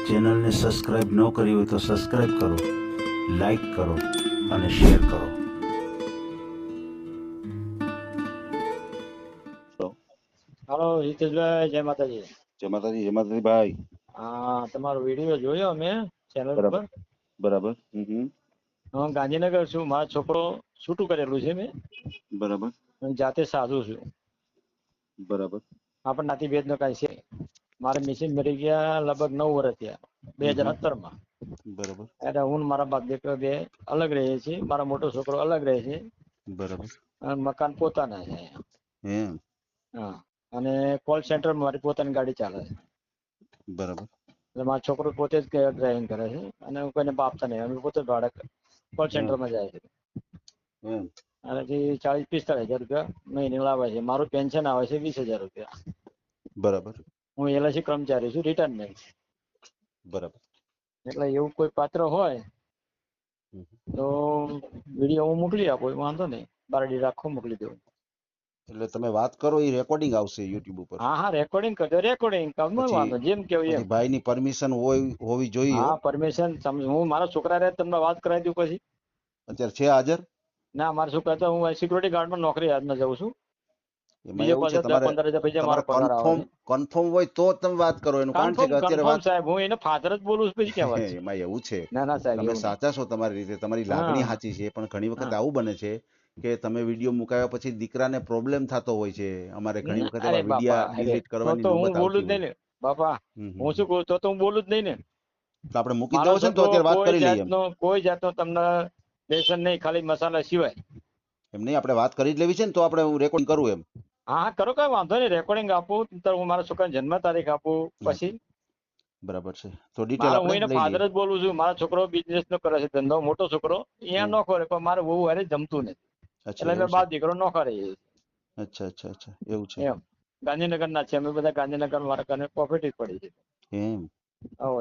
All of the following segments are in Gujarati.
ચેનલને સબસ્ક્રાઇબ ન કરી હોય તો સબસ્ક્રાઇબ કરો, લાઈક કરો અને શેર કરો. હાલો હિતેશભાઈ, જય માતાજી. જય માતાજી, જય માતાજી ભાઈ. હા, તમારો વિડીયો જોયો મેં ચેનલ બરાબર પર. બરાબર. હું ગાંધીનગર છું. મારો છોકરો છૂટું કરેલું છે મેં. બરાબર હું જાતે સાધુ છું. બરાબર. આપણ નાતી ભેદ નો કઈ છે. મારે મિસિન મરી ગયા લગભગ 9 વર્ષ થયા, 2017 માં. બરાબર એટલે હું ને મારા બાપ દીકરો બે અલગ રહીએ છીએ. મારો મોટો છોકરો અલગ રહે છે બરાબર. અને મકાન પોતાના છે અહીંયા. એમ. હા, અને કોલ સેન્ટર મારી પોતાની ગાડી ચાલે છે. બરાબર. એટલે મારો છોકરો પોતે જ ડ્રાઇવિંગ કરે છે અને હું કોઈને બાપતા નહીં. અમે પોતે ભાડે કોલ સેન્ટરમાં જાય છે. એમ. આનાથી 40-45 હજાર રૂપિયા મહિને લાવે છે. મારું પેન્શન આવે છે 20,000 રૂપિયા. બરાબર. હું એલઆઈસી કર્મચારી છું, રિટાયરમેન્ટ. બરાબર. એટલે એવું કોઈ પાત્ર હોય તો વિડીયો હું મોકલી આપું, વાંધો નહીં. બારડી રાખો, મોકલી દઉં. એટલે તમે વાત કરો, એ રેકોર્ડિંગ આવશે યુટ્યુબ ઉપર. હા હા, રેકોર્ડિંગ કરજો. રેકોર્ડિંગ પછી વાંધો જેમ કેવું એમ. પછી ભાઈની પરમિશન હોવી જોઈએ. હા, પરમિશન. હું મારા છોકરા રહે તમને વાત કરાવી દઉં પછી. અત્યારે છે હાજર? ના, મારા છોકરા તો હું સિક્યુરિટી ગાર્ડમાં નોકરી હાથમાં જાઉં છું. એમાં બીજો એવું છે પાછો તમારે 15,000 પૈસા મારો તમારે પગાર આવે છે. કન્ફર્મ હોય તો જ તમે વાત કરો. એનું કારણ છે કે અત્યારે કન્ફર્મ વાત સાહેબ, હું એને ફાધર જ બોલું છું. પછી ક્યાં વાત છે? એમાં એવું છે, ના ના સાહેબ, તમે એવું નહીં. સાચા છો તમારી રીતે, તમારી લાગણી સાચી છે, પણ ઘણી વખત હા. આવું બને છે કે તમે વિડીયો મુકાયા પછી દીકરાને પ્રોબ્લેમ થતો હોય છે. અમારે ઘણી વખત અરે એવા બાપા, વિડીયા ડિલીટ કરવાની તો હું નોબત બોલું આવતી જ નહીં હોય. ને બાપા. હું શું કહું, તો હું બોલું જ નહીં ને. તો આપણે મૂકી મારો દેવો છે ને, તો છોકરો અત્યારે વાત કરી લઈએ. કોઈ જાતનો તમને લેસન નહીં, ખાલી મસાલા સિવાય. એમ નહીં, આપણે વાત કરી જ લેવી છે ને, તો આપણે હું રેકોર્ડિંગ કરું એમ. હા હા, કરો, કઈ વાંધો નહીં. રેકોર્ડિંગ આપું તો હું મારા છોકરાની જન્મ તારીખ આપું. પછી બરાબર છે, તો ડિટેલ હું આપણે એને લઈ ફાધર લઈએ. જ બોલું છું. મારો છોકરો બિઝનેસ નો કરે છે, ધંધો. મોટો છોકરો અહીંયા હમ. નોખો રહે, પણ મારે બહુ હારે જમતું નથી. અચ્છા, એટલે એવું મેં છે. બાપ દીકરો નોખા રહીએ. અચ્છા અચ્છા અચ્છા, એવું છે. એમ ગાંધીનગર ના છે અમે બધા. ગાંધીનગર મારા કને પ્રોફિટ જ પડી છે. એમ.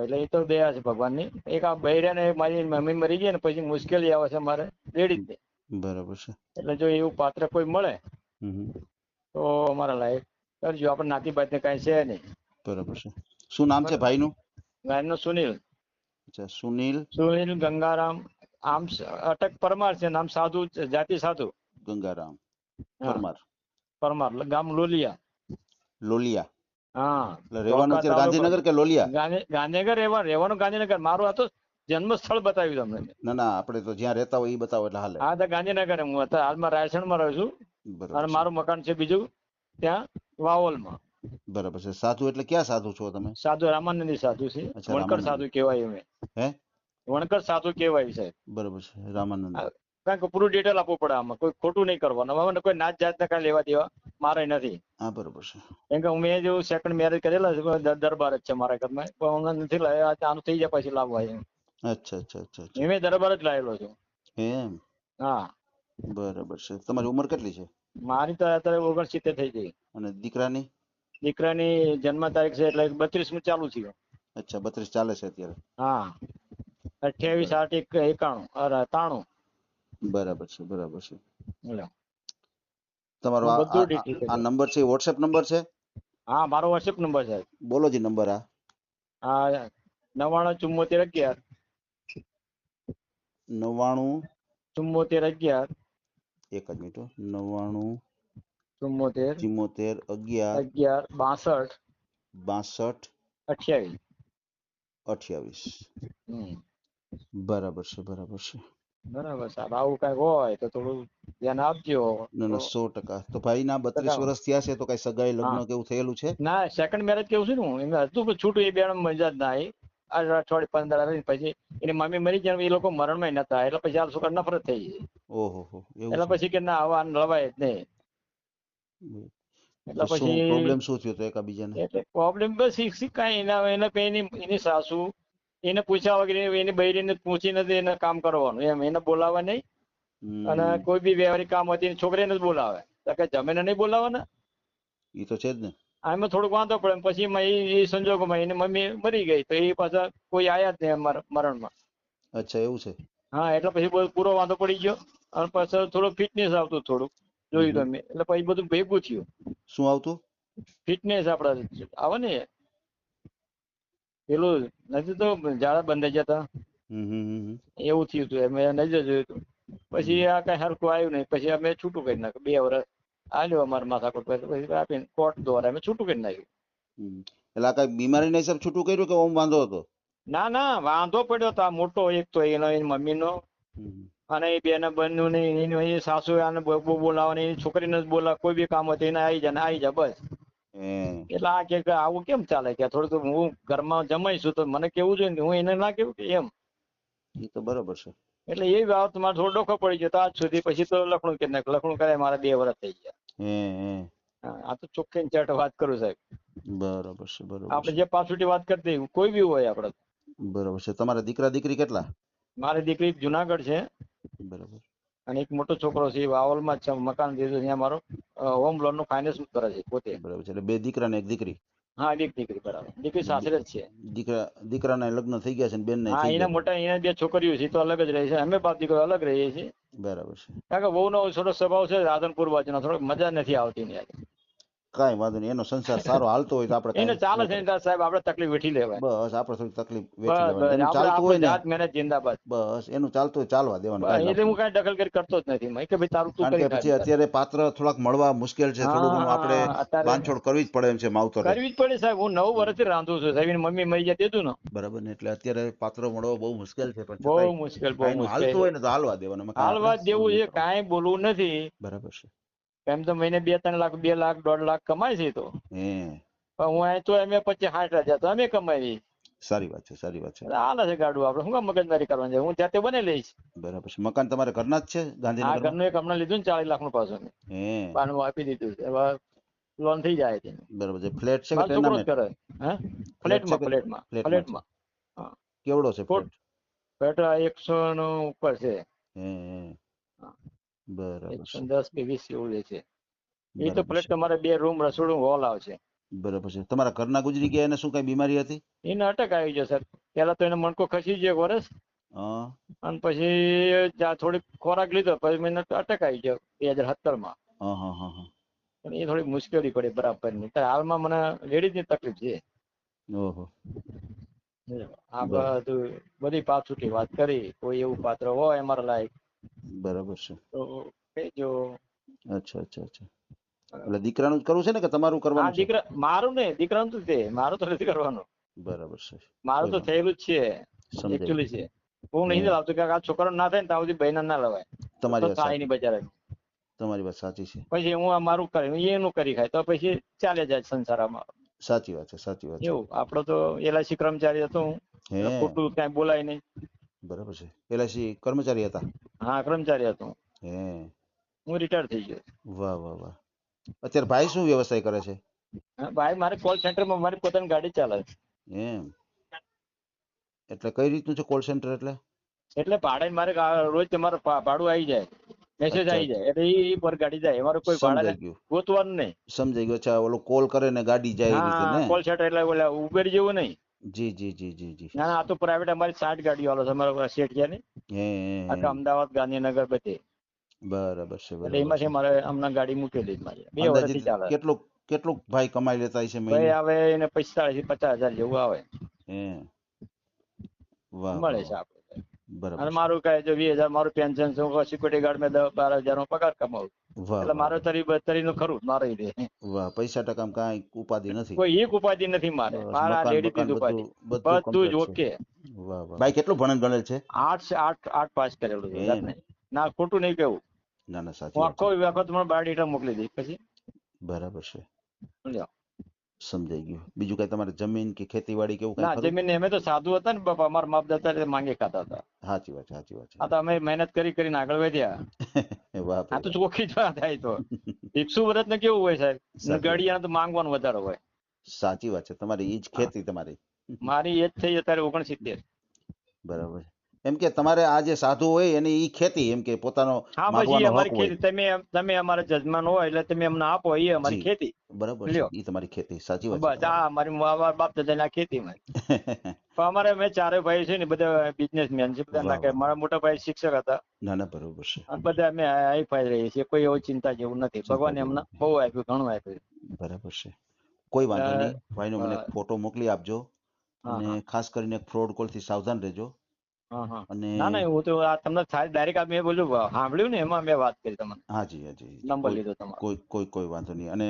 એટલે એ તો દયા છે ભગવાનની. એક આ બૈરા ને મારી મમ્મી મરી ગઈ ને પછી મુશ્કેલી આવે છે મારે લેડીઝ ને. બરાબર છે. એટલે જો એવું પાત્ર કોઈ મળે હમ. તો અમારા લાયક કરજો. આપણે નાતી બાત ને કઈ છે નહીં. બરાબર છે. શું નામ છે ભાઈનું? ગાયનો સુનિલ. અચ્છા, સુનિલ ગંગારામ. આમ અટક પરમાર છે, નામ સાધુ, જાતિ સાધુ. ગંગારામ હા, પરમાર. પરમાર, ગામ લોલિયા. લોલિયા. હા, એટલે રહેવાનું અત્યારે ગાંધીનગર કે લોલિયા? ગાંધીનગર રહેવાનું ગાંધીનગર. મારું આ તો જન્મ સ્થળ બતાવ્યું તમને. ના ના, આપણે તો જ્યાં રહેતા હોય એ બતાવો એટલે હાલે. હા, તો ગાંધીનગર હું અત્યારે હાલમાં રાયસણમાં રહું છું. બરાબર અને છે. મારું મકાન છે બીજું ત્યાં વાવોલમાં. બરાબર છે. સાધુ એટલે ક્યાં સાધુ છો તમે? સાધુ રામાનંદી સાધુ છે. અચ્છા, વણકર રામાનંદ. સાધુ કહેવાય. અમે હે? વણકર સાધુ કહેવાય સાહેબ. બરાબર છે, રામાનંદ. કારણ કે પૂરું ડિટેલ આપવું પડે આમાં. કોઈ ખોટું નહીં કરવાનું. હવે કોઈ નાચ જાત ને કઈ લેવા દેવા મારે નથી. હા, બરાબર છે. કેમ કે મેં જો સેકન્ડ મેરેજ કરેલા છે, દરબાર જ છે મારા ઘરમાં. પણ હમણાં નથી લાવ્યા. આનું થઈ જાય પછી લાવવા. અચ્છા અચ્છા અચ્છા અચ્છા. મેં દરબાર જ લાવેલો છું. એમ. હા. બરાબર છે. તમારી ઉંમર કેટલી છે? મારી તો અત્યારે 69 થઈ ગઈ. અને દીકરાની? દીકરાની જન્મ તારીખ છે એટલે 32 ચાલુ થયું. અચ્છા, 32 ચાલે છે અત્યારે. હા, 28/8/91 બરાબર છે બરાબર છે. 93. તમારો હું આ બધું આ ડિટેલ આ નંબર છે, વોટ્સએપ નંબર છે? હા, મારો વોટ્સએપ નંબર છે. બોલો જી નંબર. હા, 99 74 11 99 74 11 એક જ મિનિટ. 99 74 74 11 11 62 62 28. 28. બરાબર છે બરાબર છે. બરાબર સાહેબ. આવું કઈક હોય તો થોડું ધ્યાન આપજો. ના ના, 100%. તો ભાઈ ના 32 વર્ષ થયા છે, તો કઈ સગાઈ હા, લગ્ન કેવું થયેલું છે? ના, સેકન્ડ મેરેજ કેવું છે ને હું એમ હતું કે છૂટું. એ બે મજા જ ના આવી. આ અઠવાડિયે 15 રહી પછી એની મમ્મી મરી જાય. એ લોકો મરણમાં નતા. એટલે પછી આ છોકરા નફરત થઈ ગઈ. ઓહો, એવું એટલે છે. પછી કે ના, આવા લવાય જ નહીં. એટલે તો શું પછી પ્રોબ્લેમ શું થયો તો એકાબીજાને? એટલે પ્રોબ્લેમ બસ કાંઈ એની સાસુ એને પૂછ્યા વગર એની બૈરીને પૂછી નથી એને કામ કરવાનું. એમ એને બોલાવે નહીં. અને કોઈ બી વ્યવહારિક કામ હતી છોકરીને જ બોલાવે. તો કે જમીને નહીં બોલાવવાના. એ તો છે જ ને. આમાં થોડુંક વાંધો પડે. પછી એ સંજોગોમાં એની મમ્મી મરી ગઈ તો એ પાછા કોઈ આયા જ નહીં મરણમાં. અચ્છા, એવું છે. હા, એટલે પછી પૂરો વાંધો પડી ગયો. અને પાછળ થોડું ફિટનેસ આવતું થોડુંક જોયું તમે. એટલે પછી બધું ભેગું થયું. શું આવતું? ફિટનેસ આપડે આવે ને પેલું નથી તો ઝાડા બંધાઈ જતા એવું થયું હતું, અમે નહીં જોયું હતું. પછી આ કઈ હરખું આવ્યું નહીં, પછી અમે છૂટું કરી નાખ્યું. 2 વર્ષ આલ્યો અમારે માથાકૂટ, પછી આપીને કોર્ટ દ્વારા અમે છૂટું કરી નાખ્યું. એટલે આ કઈ બીમારીના હિસાબ છૂટું કર્યું કે ઓમ વાંધો હતો? ના ના, વાંધો પડ્યો તો આ મોટો એક તો એનો એની મમ્મીનો અને એ બેના બંને ને એની સાસુ આને બહુ બોલાવવાની, એની છોકરીને જ બોલાવે, કોઈ બી કામ હોય તો એને આવી જા બસ. એટલે આ કે આવું કેમ ચાલે કે થોડું તો હું ઘરમાં જમાઈશું તો મને કેવું જોઈએ ને, હું એને ના કેવું કે એમ. એ તો બરોબર છે. એટલે એ બાબત મારે થોડો ડોખો પડી ગયો તો આજ સુધી. પછી તો લખણું કરી નાખ્યું. લખણું કરે મારા 2 વર્ષ થઈ ગયા. આ તો ચોખ્ખી ચાટ વાત કરું સાહેબ. બરોબર છે, બરોબર આપણે છે, જે પાછુટી વાત કરતી કોઈ બી હોય આપણે. બરોબર છે. તમારા દીકરા દીકરી કેટલા? મારી દીકરી જુનાગઢ છે બરોબર. અને એક મોટો છોકરો છે વાવલમાં જ છે, મકાન દીધું ત્યાં મારો હોમ લોન નું ફાઇનાન્સ કરે છે પોતે. બરોબર છે. એટલે 2 દીકરા ને 1 દીકરી? હા, એક દીકરી. બરાબર. દીકરી સાસરે જ છે. દીકરાના લગ્ન થઈ ગયા છે ને બેન ના હા, થઈ એના ગયા? મોટા એના 2 છોકરીઓ છે તો અલગ જ રહે છે. અમે બાપ દીકરો અલગ રહીએ છીએ. બરાબર છે. કારણ કે વહુનો થોડો સ્વભાવ છે રાધનપુર બાજુનો, થોડો મજા નથી આવતી ને. કાંઈ વાંધો નહીં, એનો સંસાર સારો હાલતો હોય તો આપણે એને કાંઈ ચાલે ન છે કરે. ને સાહેબ, આપણે તકલીફ વેઠી લેવાય. બસ આપણે થોડી તકલીફ બસ વેચી બસ, લેવાની. એનું આપણે ચાલતું હોય આપણું ને, જાત મહેનત જિંદાબાદ. બસ એનું ચાલતું હોય ચાલવા દેવાનું, બસ, કાંઈ એટલે હું લાગતું કાંઈ દખલગીરી કરતો જ નથી. મેં કે ભાઈ તારું તું કારણ કરી કે પછી નાખ. અત્યારે પાત્ર થોડાક મળવા મુશ્કેલ છે, થોડું ઘણું આપણે અત્યારે બાંધછોડ કરવી જ પડે એમ છે માવતરે. કરવી જ પડે સાહેબ. હું 9 વર્ષથી રાંધું છું સાહેબ. એની મમ્મી મરી જતી હતું ને. બરાબર ને, એટલે અત્યારે પાત્ર મળવા બહુ મુશ્કેલ છે, પણ બહુ છતાંય મુશ્કેલ, બહુ કાંઈનું હાલતું મુશ્કેલ. હોય ને તો હાલવા દેવાનું, એમાં કાંઈ હાલ વાત આપણે જેવું ઓલું છે, નહીં કરવાનું. કાંઈ બોલવું નથી. બરાબર છે. એમ તો મહિને 2-3 લાખ, 2 લાખ 1.5 લાખ કમાય છે તો. હે, પણ હું અહીં તો અમે 50-60 હજાર તો અમે કમાવી. સારી વાત છે, સારી વાત છે. એટલે હાલે છે ગાડું. આપણે શું કામ મગજમારી કરવાની છે? હું જાતે બનાવી લઈશ. બરાબર છે. મકાન તમારે ઘરના જ છે આ ગાંધીનગરમાં? ઘરનું એક હમણાં લીધું ને 40 લાખનું પાછું. હે, બાનું આપી દીધું છે. હવે લોન થઈ જાય છે. બરાબર છે. ફ્લેટ છે કે મારો છોકરો જ ટેનામેન્ટ? કરે. હે, ફ્લેટ છે ફ્લેટમાં કે ફ્લેટમાં ફ્લેટમાં છે? ફ્લેટમાં. હા, કેવડો છે ફ્લેટ? ફ્લેટ 100 નો ઉપર છે. હે, બરાબર છે, 110 કે 20 એવું લે છે. એ તો બરાબર ફ્લેટ છે, તમારે 2 રૂમ, રસોડું, હોલ આવશે. બરાબર છે. તમારા ઘરના ગુજરી ગયા, એને શું કઈ બીમારી હતી? એને અટક આવી ગયો સર. પેલા તો એને મણકો ખસી ગયો 1 વર્ષ, હા, અને પછી થોડીક ખોરાક લીધો, પછી મને અટક આવી ગયો 2017માં. હા, હા, હા, હા. પણ એ થોડીક મુશ્કેલી પડી બરાબરની. હાલમાં મને લેડીઝની તકલીફ છે. ઓહો, આ બધું બધી પાછુટી વાત કરી. કોઈ એવું પાત્ર હોય અમારા લાયક બરાબર છે. તો કહેજો. અચ્છા, અચ્છા, અચ્છા. એટલે દીકરાનું જ કરવું છે ને કે તમારું આ કરવાનું છે? દીકરા મારું ને, દીકરાનું તો તે મારું તો નથી કરવાનું. બરાબર છે. મારું તો કોઈ વાંધો થયેલું જ છે સમજાય. એકચ્યુઅલી છે. હું નહીં હે, લાવતો કે આ છોકરો ના થાય ને ત્યાં સુધી બહેના ના લવાય. તમારી તો વાત થાય નહીં સાચી, બજારે. તમારી વાત સાચી છે. પછી હું આ મારું કરી, એનું કરી ખાય તો પછી ચાલે જાય સંસારમાં. સાચી વાત છે, સાચી વાત છે. એવું આપડો તો LIC કર્મચારી હતો હું. હે, એટલે ખોટું ક્યાંય બોલાય નહીં. બરાબર છે. LIC કર્મચારી હતા? હા, કર્મચારી હતો. હે, હું રિટાયર થઈ ગયો. વાહ, વાહ, વાહ. અત્યારે ભાઈ શું વ્યવસાય કરે છે? હા, ભાઈ મારે કોલ સેન્ટરમાં મારી પોતાની ગાડી ચાલે છે. એમ, એટલે કઈ રીતનું છે કોલ સેન્ટર? એટલે ભાડે મારે રોજ તમારે ભાડું આવી જાય, મેસેજ અચ્છા, આવી જાય, એટલે એ પર ગાડી જાય. અમારે કોઈ ભાડે સમજાઈ ગયું, ગોતવાનું નહીં. સમજાઈ ગયું. અચ્છા, ઓલો કોલ કરે ને ગાડી જાય એ રીતે હા, ને? કોલ સેન્ટર એટલે ઓલા ઉબેર જેવું નહીં. જી, જી, જી, જી, જી. ના ના, આ તો પ્રાઇવેટ અમારી 60 ગાડીઓ હાલે છે અમારા શેઠિયાની. હે, આખા અમદાવાદ, ગાંધીનગર બધે. બરાબર છે, એટલે બરાબર છે. એમાંથી મારે હમણાં ગાડી મૂકેલી જ મારી 2 અંદાજિત વર્ષથી ચાલે. કેટલું કેટલું ભાઈ કમાઈ લેતા હશે ભાઈ મહિને? આવે એને 45 થી 50 હજાર જેવું આવે હે, વાહ, મળે વાહ, છે વાહ. આપણે. બરાબર અને છે. મારું કહે જો 20,000 મારું પેન્શન છે. હું સિક્યુરિટી ગાર્ડ માં 10-12 હજાર પગાર કમાવું. વાહ, એટલે વાહ, મારે વાહ, 32 નું ખરું મારે રે. વાહ. પૈસા ટકામાં કાંઈ ઉપાધિ નથી. કોઈ એક ઉપાધિ નથી મારે. બસ મારા મકાન લેડીઝ બકાન ની જ ઉપાધિ. બધું બધું બધું જ કમ્પ્લીટ છે. ઓકે. વાહ, વાહ. ભાઈ કેટલું ભણેલ ગણેલ છે? 8 પાસ કરેલું છે. એમ, ના ખોટું નહીં કેવું. ના ના, સાચી હું વાત આખો છે. વખત મને બાયોડેટા મોકલી દઈશ પછી. બરાબર છે, સમજ્યા? સમજાઈ ગયું. બીજું કઈ તમારે જમીન કે ખેતીવાડી કે એવું કઈ ના, ખરું? જમીન અમે તો સાધુ હતા ને બાપા. અમારા બાપ દાદા એટલે માંગે ખાતા હતા. સાચી વાત છે, સાચી વાત આ તો અમે મહેનત કરીને આગળ વધ્યા. છે. વાહ આ તો ભાઈ વાહ. ચોખ્ખી જ વાત થાય તો. 100 વર્ષ ને કેવું હોય સાહેબ, સાચી વાત. ગડિયા તો માંગવાનું વધારે હોય. સાચી વાત છે. તમારી ઈ જ ખેતી તમારી. મારી એજ થઈ અત્યારે 69. બરાબર છે. એમ કે તમારે આ જે સાધુ હોય એની ઈ ખેતી, એમ કે પોતાનો હા, બસ એ માગવાનો હક અમારી હોય. ખેતી. તમે અમારા જજમાન હોય એટલે તમે અમને આપો, એ અમારી જી, ખેતી. બરાબર છે. લ્યો, ઈ તમારી ખેતી. સાચી વાત છે બસ આ અમારી બાપ દાદા ખેતીમાં. પણ અમારે અમે 4 ભાઈ છે ને બધા બિઝનેસમેન છે. બધા વાહ ના કે વાહ. મારા મોટા ભાઈ શિક્ષક હતા. ના ના, બરોબર છે. અને બધા અમે હાઈફાઈ રહીએ છીએ. કોઈ એવો ચિંતા જેવું નથી. ચિંતા ભગવાને જેવું અમને નથી. બહુ આપ્યું, ઘણું આપ્યું. બરાબર છે. કોઈ વાંધો એટલે નહીં. ભાઈનો મને એક ફોટો મોકલી આપજો. હા, અને હા. ખાસ કરીને ફ્રોડ કોલ થી સાવધાન રહેજો. હા, હા. અને ના ના હું તો આ તમને ડાયરેક્ટ આ મેં બોલ્યું સાંભળ્યું ને એમાં મેં વાત કરી તમને, હાજી હાજી નંબર કોઈ લીધો તમારો. કોઈ વાંધો નહીં. અને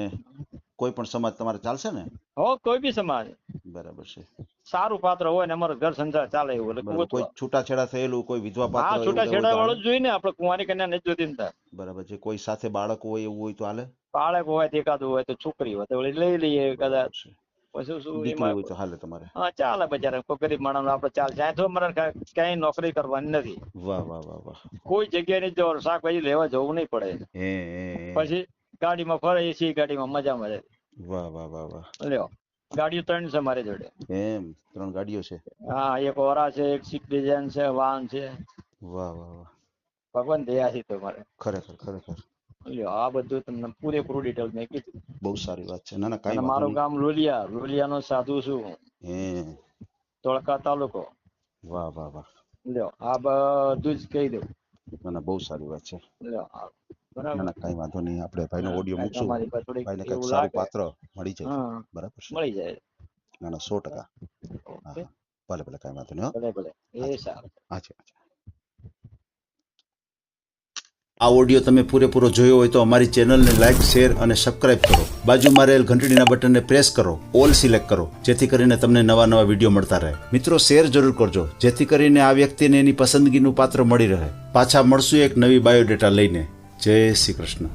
કોઈ પણ સમાજ તમારે ચાલશે ને? હો કોઈ બી સમાજ બરાબર છે. સારું પાત્ર હોય ને અમારું ઘર સંસાર ચાલે એવું એટલે બરાબર. કોઈ ગોતવા. છૂટાછેડા થયેલું, કોઈ વિધવા પાત્ર હા એવું છૂટા કઈ હોય છેડા તો વાળો હાલે? જ જોઈએ ને, આપણે કુંવારી કન્યા નથી જોતી ને તાર. બરાબર છે. કોઈ સાથે બાળક હોય એવું હોય તો હાલે? બાળક હોય તો એકાદું હોય તો છોકરી હોય તો વળી લઈ લઈએ કદાચ. બરાબર છે. પછી શું દીકરી એમાં હોય તો હાલે તમારે? હા ચાલે બચારા કોઈ ગરીબ માણસ આપણે ચાલે. જાય તો મારે ક્યાંય નોકરી કરવાની નથી, વાહ વાહ વાહ વાહ. કોઈ જગ્યાએ નહીં જવાનું, શાકભાજી લેવા જવું નહીં પડે. હે. પછી ગાડીમાં ફરે એસી ગાડીમાં મજા મળે. વાહ વાહ વાહ વાહ. લ્યો ગાડીઓ 3 છે મારી જોડે. એમ 3 ગાડીઓ છે? હા એક ઓરા છે, એક સ્વિફ્ટ ડિઝાયર છે, વાન છે. વાહ વાહ વાહ. ભગવાન દયાથી તમારે. ખરેખર લ્યો આ બધું તમને પૂરેપૂરું ડિટેલ મેં કીધું. બહુ સારી વાત છે. ના ના કાંઈ અને વાંધો મારું નહીં. ગામ લોલિયાનો સાધુ છું, હે. ધોળકા તાલુકો. વાહ વાહ વાહ. લ્યો આ બધું જ કહી દઉં. ના ના બહુ સારી વાત છે. લ્યો ના બરાબર. ના કાંઈ વાંધો નહીં. આપણે ભાઈનો ઓડિયો કાંઈ મૂકશું. તમારી પાસે થોડીક ભાઈને કંઈક એવું સારું લાગે પાત્ર મળી જાય. હા બરાબર છે. મળી જાય. ના ના 100%. હા ઓકે હા. ભલે ભલે કાંઈ વાંધો નહીં. હો. ભલે ભલે એ હાજી સારું. હાજી હાજી. આ ઓડિયો તમે પૂરેપૂરો જોયો હોય તો અમારી ચેનલને લાઇક, શેર અને સબસ્ક્રાઇબ કરો. બાજુમાં રહેલ ઘંટડીના બટનને પ્રેસ કરો, ઓલ સિલેક્ટ કરો, જેથી કરીને તમને નવા વિડીયો મળતા રહે. મિત્રો શેર જરૂર કરજો, જેથી કરીને આ વ્યક્તિને એની પસંદગીનું પાત્ર મળી રહે. પાછા મળશું એક નવી બાયોડેટા લઈને. જય શ્રી કૃષ્ણ.